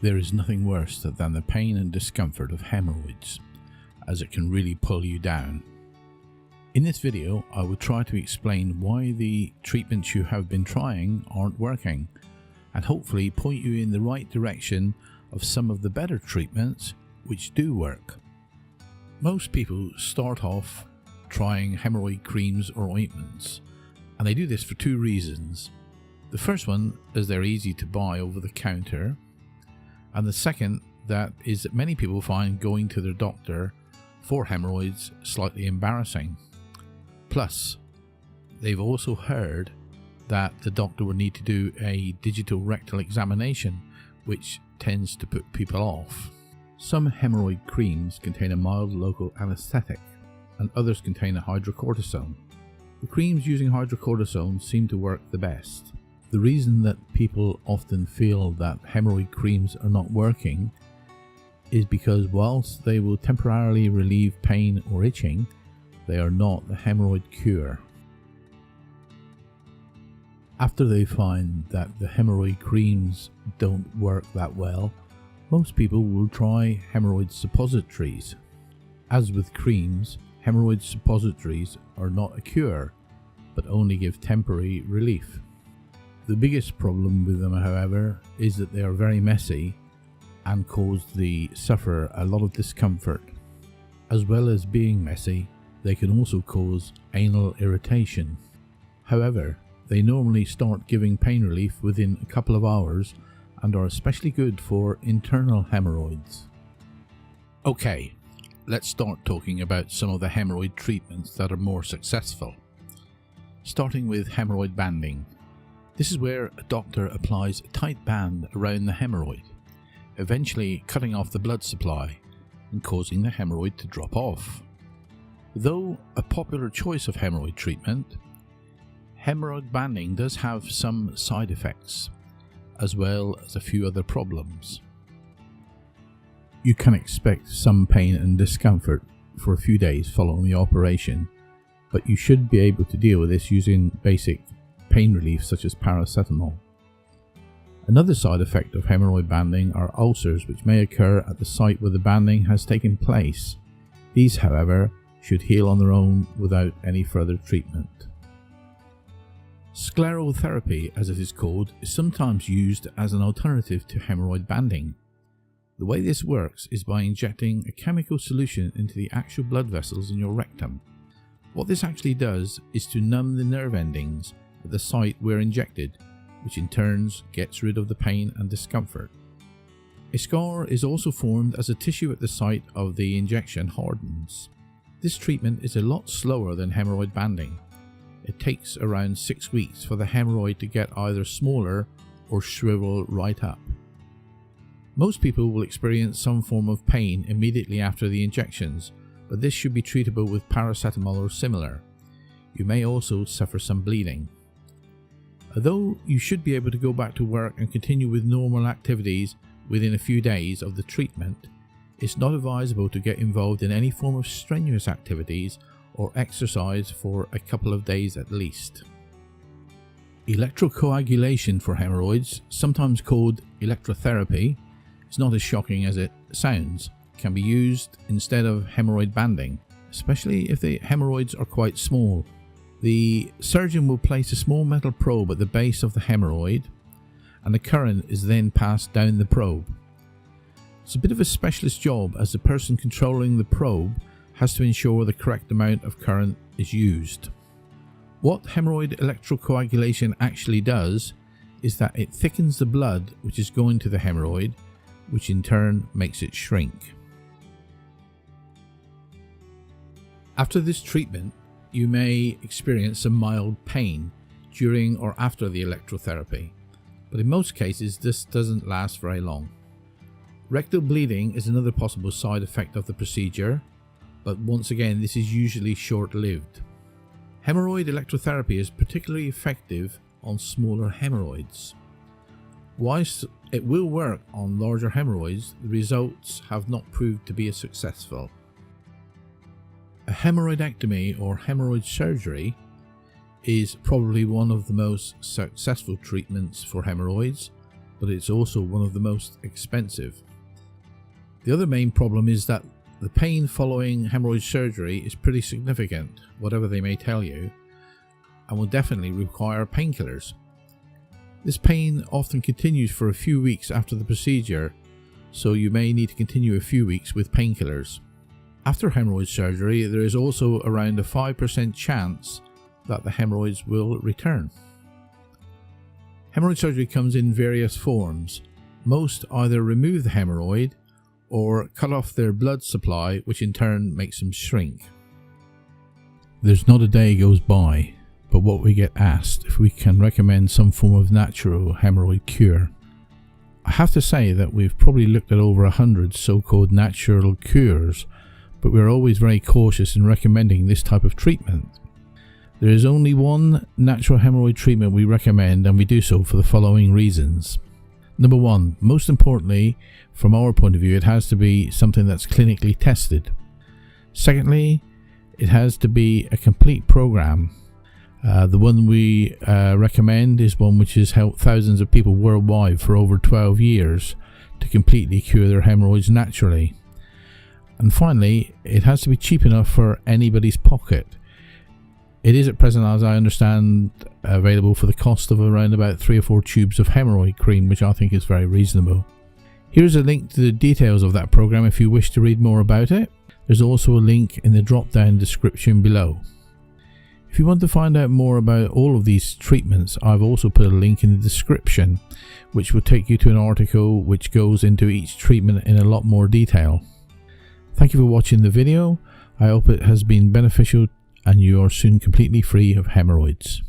There is nothing worse than the pain and discomfort of hemorrhoids, as it can really pull you down. In this video, I will try to explain why the treatments you have been trying aren't working, and hopefully point you in the right direction of some of the better treatments which do work. Most people start off trying hemorrhoid creams or ointments, and they do this for two reasons. The first one is they're easy to buy over the counter, and the second that is that many people find going to their doctor for hemorrhoids slightly embarrassing. Plus, they've also heard that the doctor will need to do a digital rectal examination, which tends to put people off. Some hemorrhoid creams contain a mild local anesthetic, and others contain a hydrocortisone. The creams using hydrocortisone seem to work the best. The reason that people often feel that hemorrhoid creams are not working is because whilst they will temporarily relieve pain or itching, they are not the hemorrhoid cure. After they find that the hemorrhoid creams don't work that well, most people will try hemorrhoid suppositories. As with creams, hemorrhoid suppositories are not a cure, but only give temporary relief. The biggest problem with them, however, is that they are very messy and cause the sufferer a lot of discomfort. As well as being messy, they can also cause anal irritation. However, they normally start giving pain relief within a couple of hours and are especially good for internal hemorrhoids. Okay, let's start talking about some of the hemorrhoid treatments that are more successful. Starting with hemorrhoid banding. This is where a doctor applies a tight band around the hemorrhoid, eventually cutting off the blood supply and causing the hemorrhoid to drop off. Though a popular choice of hemorrhoid treatment, hemorrhoid banding does have some side effects, as well as a few other problems. You can expect some pain and discomfort for a few days following the operation, but you should be able to deal with this using basic pain relief such as paracetamol. Another side effect of hemorrhoid banding are ulcers which may occur at the site where the banding has taken place. These, however, should heal on their own without any further treatment. Sclerotherapy, as it is called, is sometimes used as an alternative to hemorrhoid banding. The way this works is by injecting a chemical solution into the actual blood vessels in your rectum. What this actually does is to numb the nerve endings at the site where injected, which in turn gets rid of the pain and discomfort. A scar is also formed as the tissue at the site of the injection hardens. This treatment is a lot slower than hemorrhoid banding. It takes around 6 weeks for the hemorrhoid to get either smaller or shrivel right up. Most people will experience some form of pain immediately after the injections, but this should be treatable with paracetamol or similar. You may also suffer some bleeding. Although you should be able to go back to work and continue with normal activities within a few days of the treatment, it's not advisable to get involved in any form of strenuous activities or exercise for a couple of days at least. Electro Coagulation for hemorrhoids, sometimes called electrotherapy, is not as shocking as it sounds. It can be used instead of hemorrhoid banding, especially if the hemorrhoids are quite small. The surgeon will place a small metal probe at the base of the hemorrhoid, and the current is then passed down the probe. It's a bit of a specialist job, as the person controlling the probe has to ensure the correct amount of current is used. What hemorrhoid electrocoagulation actually does is that it thickens the blood which is going to the hemorrhoid, which in turn makes it shrink. After this treatment, you may experience some mild pain during or after the electrotherapy, but in most cases this doesn't last very long. Rectal bleeding is another possible side effect of the procedure, but once again this is usually short-lived. Hemorrhoid electrotherapy is particularly effective on smaller hemorrhoids. Whilst it will work on larger hemorrhoids, the results have not proved to be as successful. A hemorrhoidectomy or hemorrhoid surgery is probably one of the most successful treatments for hemorrhoids, but it's also one of the most expensive. The other main problem is that the pain following hemorrhoid surgery is pretty significant, whatever they may tell you, and will definitely require painkillers. This pain often continues for a few weeks after the procedure, so you may need to continue a few weeks with painkillers. After hemorrhoid surgery, there is also around a 5% chance that the hemorrhoids will return. Hemorrhoid surgery comes in various forms. Most either remove the hemorrhoid or cut off their blood supply, which in turn makes them shrink. There's not a day goes by but what we get asked if we can recommend some form of natural hemorrhoid cure. I have to say that we've probably looked at over 100 so-called natural cures, but we're always very cautious in recommending this type of treatment. There is only one natural hemorrhoid treatment we recommend, and we do so for the following reasons. Number one, most importantly, from our point of view, it has to be something that's clinically tested. Secondly, it has to be a complete program. The one we recommend is one which has helped thousands of people worldwide for over 12 years to completely cure their hemorrhoids naturally. And finally, it has to be cheap enough for anybody's pocket. It is at present, as I understand, available for the cost of around about 3 or 4 tubes of hemorrhoid cream, which I think is very reasonable. Here's a link to the details of that program if you wish to read more about it. There's also a link in the drop down description below. If you want to find out more about all of these treatments, I've also put a link in the description which will take you to an article which goes into each treatment in a lot more detail. Thank you for watching the video. I hope it has been beneficial and you are soon completely free of hemorrhoids.